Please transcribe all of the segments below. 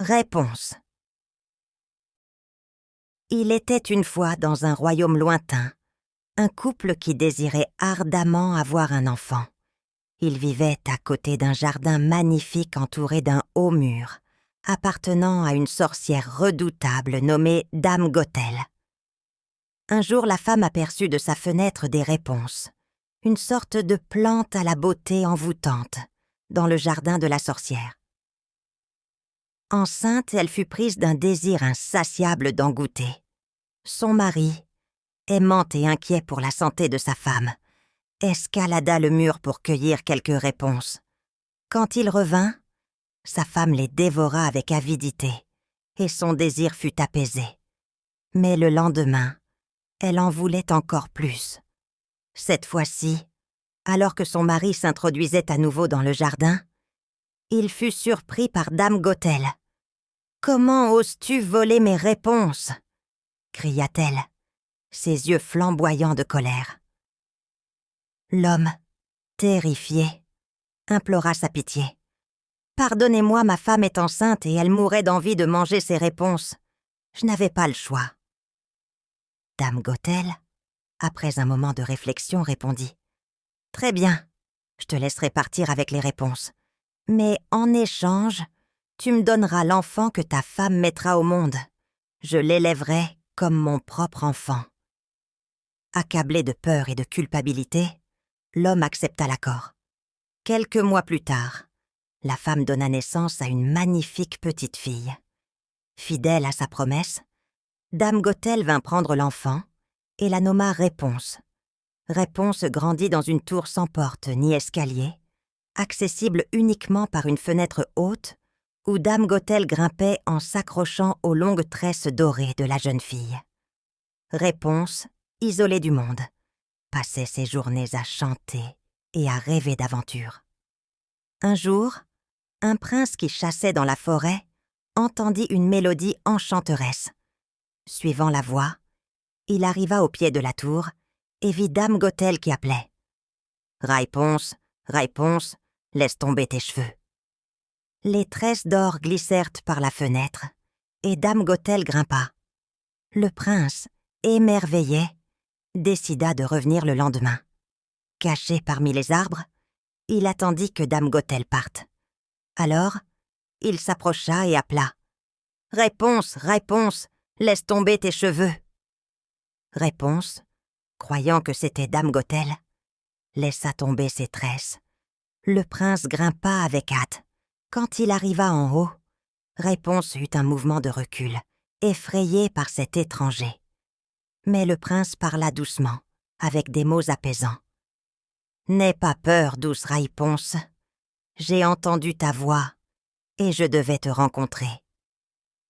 Réponse. Il était une fois dans un royaume lointain, un couple qui désirait ardemment avoir un enfant. Il vivait à côté d'un jardin magnifique entouré d'un haut mur, appartenant à une sorcière redoutable nommée Dame Gothel. Un jour, la femme aperçut de sa fenêtre des réponses, une sorte de plante à la beauté envoûtante, dans le jardin de la sorcière. Enceinte, elle fut prise d'un désir insatiable d'en goûter. Son mari, aimant et inquiet pour la santé de sa femme, escalada le mur pour cueillir quelques réponses. Quand il revint, sa femme les dévora avec avidité, et son désir fut apaisé. Mais le lendemain, elle en voulait encore plus. Cette fois-ci, alors que son mari s'introduisait à nouveau dans le jardin, il fut surpris par Dame Gothel. « Comment oses-tu voler mes réponses ?» cria-t-elle, ses yeux flamboyants de colère. L'homme, terrifié, implora sa pitié. « Pardonnez-moi, ma femme est enceinte et elle mourait d'envie de manger ses réponses. Je n'avais pas le choix. » Dame Gothel, après un moment de réflexion, répondit. « Très bien, je te laisserai partir avec les réponses. Mais en échange, tu me donneras l'enfant que ta femme mettra au monde. Je l'élèverai comme mon propre enfant. » Accablé de peur et de culpabilité, l'homme accepta l'accord. Quelques mois plus tard, la femme donna naissance à une magnifique petite fille. Fidèle à sa promesse, Dame Gothel vint prendre l'enfant et la nomma Réponse. Réponse grandit dans une tour sans porte ni escalier, accessible uniquement par une fenêtre haute où Dame Gothel grimpait en s'accrochant aux longues tresses dorées de la jeune fille. Réponse, isolée du monde, passait ses journées à chanter et à rêver d'aventure. Un jour, un prince qui chassait dans la forêt entendit une mélodie enchanteresse. Suivant la voix, il arriva au pied de la tour et vit Dame Gothel qui appelait. « Réponse, Réponse, laisse tomber tes cheveux. » Les tresses d'or glissèrent par la fenêtre et Dame Gothel grimpa. Le prince, émerveillé, décida de revenir le lendemain. Caché parmi les arbres, il attendit que Dame Gothel parte. Alors, il s'approcha et appela. « Réponse, Réponse, laisse tomber tes cheveux. » Réponse, croyant que c'était Dame Gothel, laissa tomber ses tresses. Le prince grimpa avec hâte. Quand il arriva en haut, Réponse eut un mouvement de recul, effrayé par cet étranger. Mais le prince parla doucement, avec des mots apaisants. « N'aie pas peur, douce Réponse. J'ai entendu ta voix, et je devais te rencontrer. »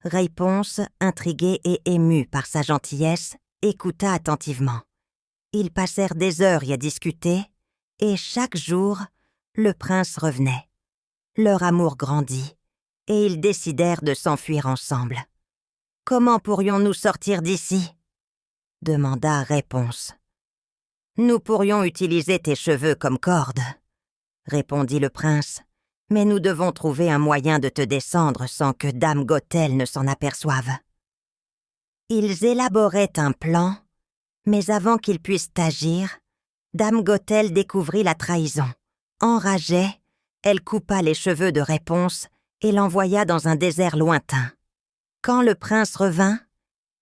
Réponse, intriguée et émue par sa gentillesse, écouta attentivement. Ils passèrent des heures y à discuter, et chaque jour, le prince revenait. Leur amour grandit, et ils décidèrent de s'enfuir ensemble. « Comment pourrions-nous sortir d'ici ?» demanda Réponse. « Nous pourrions utiliser tes cheveux comme corde, » répondit le prince, « mais nous devons trouver un moyen de te descendre sans que Dame Gothel ne s'en aperçoive. » Ils élaboraient un plan, mais avant qu'ils puissent agir, Dame Gothel découvrit la trahison. Enragée, elle coupa les cheveux de Réponse et l'envoya dans un désert lointain. Quand le prince revint,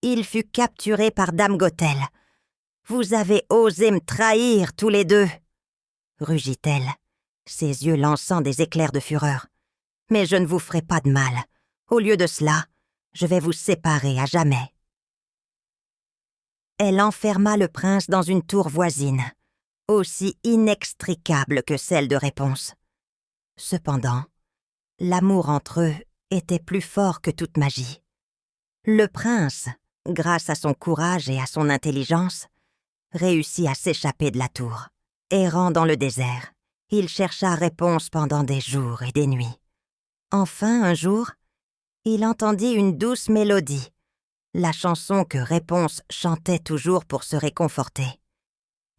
il fut capturé par Dame Gothel. « Vous avez osé me trahir tous les deux !» rugit-elle, ses yeux lançant des éclairs de fureur. « Mais je ne vous ferai pas de mal. Au lieu de cela, je vais vous séparer à jamais. » Elle enferma le prince dans une tour voisine, aussi inextricable que celle de Réponse. Cependant, l'amour entre eux était plus fort que toute magie. Le prince, grâce à son courage et à son intelligence, réussit à s'échapper de la tour. Errant dans le désert, il chercha Réponse pendant des jours et des nuits. Enfin, un jour, il entendit une douce mélodie, la chanson que Réponse chantait toujours pour se réconforter.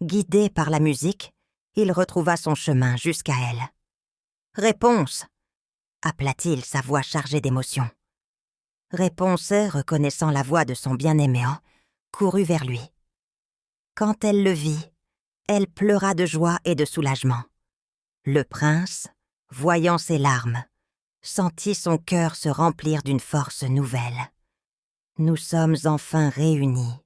Guidé par la musique, il retrouva son chemin jusqu'à elle. « Réponse !» appela-t-il, sa voix chargée d'émotion. Réponse, reconnaissant la voix de son bien-aimé, courut vers lui. Quand elle le vit, elle pleura de joie et de soulagement. Le prince, voyant ses larmes, sentit son cœur se remplir d'une force nouvelle. « Nous sommes enfin réunis »,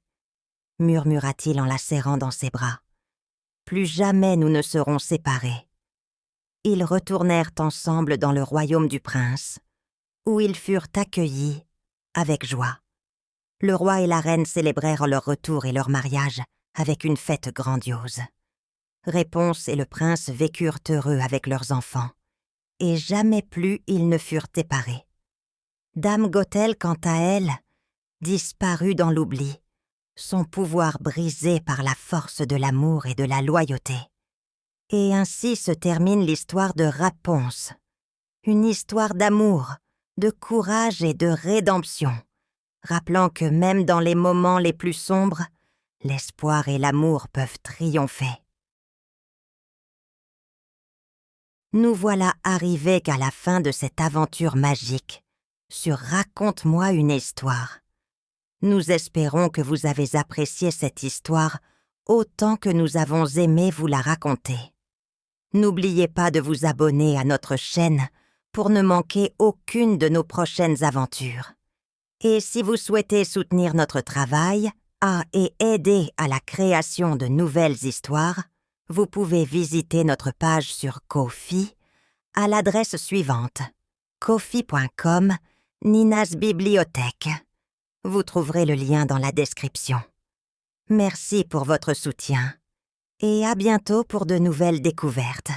murmura-t-il en la serrant dans ses bras. « Plus jamais nous ne serons séparés. » Ils retournèrent ensemble dans le royaume du prince, où ils furent accueillis avec joie. Le roi et la reine célébrèrent leur retour et leur mariage avec une fête grandiose. Réponse et le prince vécurent heureux avec leurs enfants, et jamais plus ils ne furent séparés. Dame Gothel, quant à elle, disparut dans l'oubli, son pouvoir brisé par la force de l'amour et de la loyauté. Et ainsi se termine l'histoire de Raponce, une histoire d'amour, de courage et de rédemption, rappelant que même dans les moments les plus sombres, l'espoir et l'amour peuvent triompher. Nous voilà arrivés qu'à la fin de cette aventure magique sur Raconte-moi une histoire. Nous espérons que vous avez apprécié cette histoire autant que nous avons aimé vous la raconter. N'oubliez pas de vous abonner à notre chaîne pour ne manquer aucune de nos prochaines aventures. Et si vous souhaitez soutenir notre travail et aider à la création de nouvelles histoires, vous pouvez visiter notre page sur Ko-fi à l'adresse suivante: ko-fi.com Nina's Bibliothèque. Vous trouverez le lien dans la description. Merci pour votre soutien et à bientôt pour de nouvelles découvertes.